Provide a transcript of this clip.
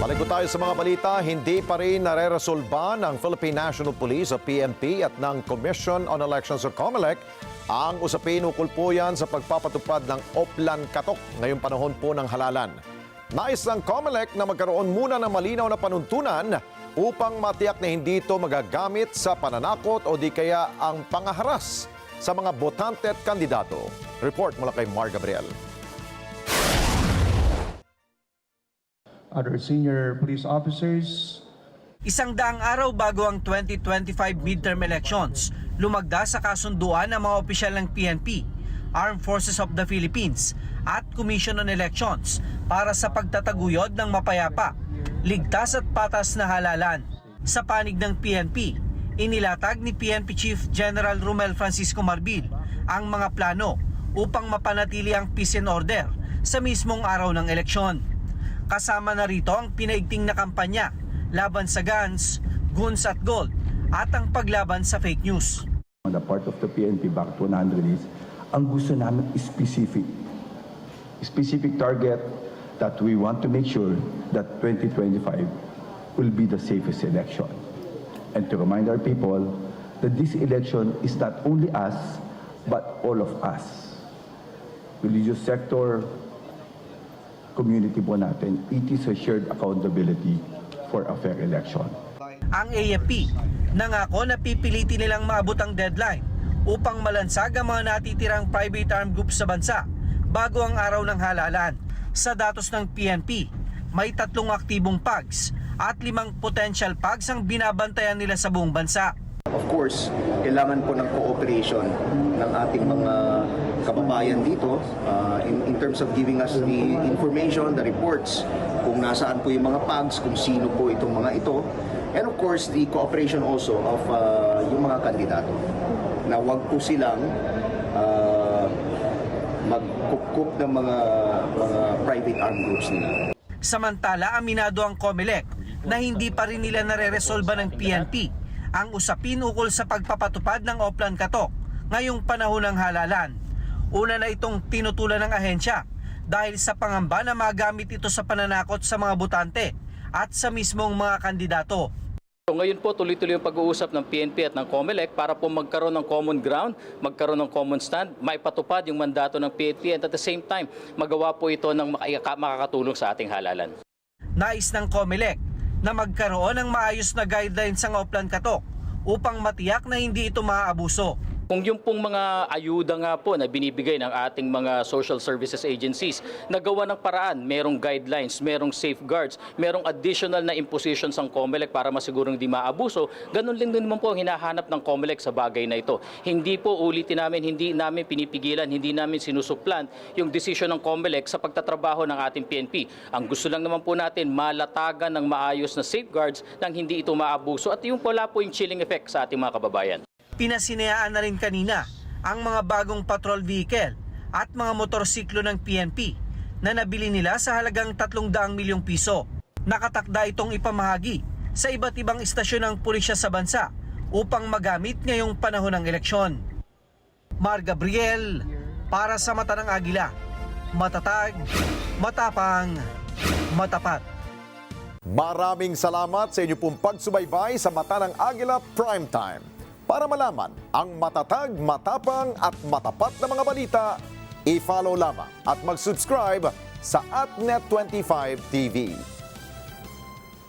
Balik ko tayo sa mga balita, hindi pa rin nareresolba ng Philippine National Police o PNP at ng Commission on Elections o COMELEC ang usapin ukol po yan sa pagpapatupad ng Oplan Katok ngayong panahon po ng halalan. Nais ng COMELEC na magkaroon muna ng malinaw na panuntunan upang matiyak na hindi ito magagamit sa pananakot o di kaya ang pangaharas sa mga botante at kandidato. Report mula kay Mar Gabriel. Other senior police officers. 100 araw bago ang 2025 midterm elections, lumagda sa kasunduan ng mga opisyal ng PNP, Armed Forces of the Philippines at Commission on Elections para sa pagtataguyod ng mapayapa, ligtas at patas na halalan. Sa panig ng PNP, inilatag ni PNP Chief General Romel Francisco Marbil ang mga plano upang mapanatili ang peace and order sa mismong araw ng eleksyon. Kasama na rito ang pinaigting na kampanya laban sa guns, goons at gold at ang paglaban sa fake news. On the part of the PNP back to 100 is, ang gusto namin is specific target that we want to make sure that 2025 will be the safest election. And to remind our people that this election is not only us, but all of us. Religious sector, community po natin, it is a shared accountability for a fair election. Ang AFP nangako na pipilitin nilang maabot ang deadline upang malansag ang mga natitirang private armed groups sa bansa bago ang araw ng halalan. Sa datos ng PNP, may 3 aktibong PAGs at 5 potential PAGs ang binabantayan nila sa buong bansa. Of course, kailangan po ng cooperation ng ating mga kababayan dito in terms of giving us the information, the reports, kung nasaan po yung mga PAGs, kung sino po itong mga ito. And of course, the cooperation also of yung mga kandidato. Na wag po silang magkukup ng mga private armed groups nila. Samantala, aminado ang COMELEC na hindi pa rin nila nareresolba ng PNP ang usapin ukol sa pagpapatupad ng Oplan Katok ngayong panahon ng halalan. Una na itong tinutulan ng ahensya dahil sa pangamba na magamit ito sa pananakot sa mga botante at sa mismong mga kandidato. So ngayon po tuloy-tuloy yung pag-uusap ng PNP at ng COMELEC para po magkaroon ng common ground, magkaroon ng common stand, maipatupad yung mandato ng PNP at at the same time magawa po ito ng makakatulong sa ating halalan. Nais ng COMELEC na magkaroon ng maayos na guidelines ang Oplan Katok upang matiyak na hindi ito maaabuso. Kung yung pong mga ayuda nga po na binibigay ng ating mga social services agencies, nagawa ng paraan, merong guidelines, merong safeguards, merong additional na impositions ang COMELEC para masigurong hindi maabuso, ganun din naman po ang hinahanap ng COMELEC sa bagay na ito. Hindi po ulitin namin, hindi namin pinipigilan, hindi namin sinusuplant yung desisyon ng COMELEC sa pagtatrabaho ng ating PNP. Ang gusto lang naman po natin, malatagan ng maayos na safeguards nang hindi ito maabuso at yung wala po yung chilling effect sa ating mga kababayan. Pinasinayaan na rin kanina ang mga bagong patrol vehicle at mga motorsiklo ng PNP na nabili nila sa halagang 300 milyong piso. Nakatakda itong ipamahagi sa iba't ibang istasyon ng pulisya sa bansa upang magamit ngayong panahon ng eleksyon. Mar Gabriel, para sa Mata ng Agila, matatag, matapang, matapat. Maraming salamat sa inyo pong pagsubaybay sa Mata ng Agila Primetime. Para malaman ang matatag, matapang at matapat na mga balita, i-follow lamang at mag-subscribe sa AtNet25 TV.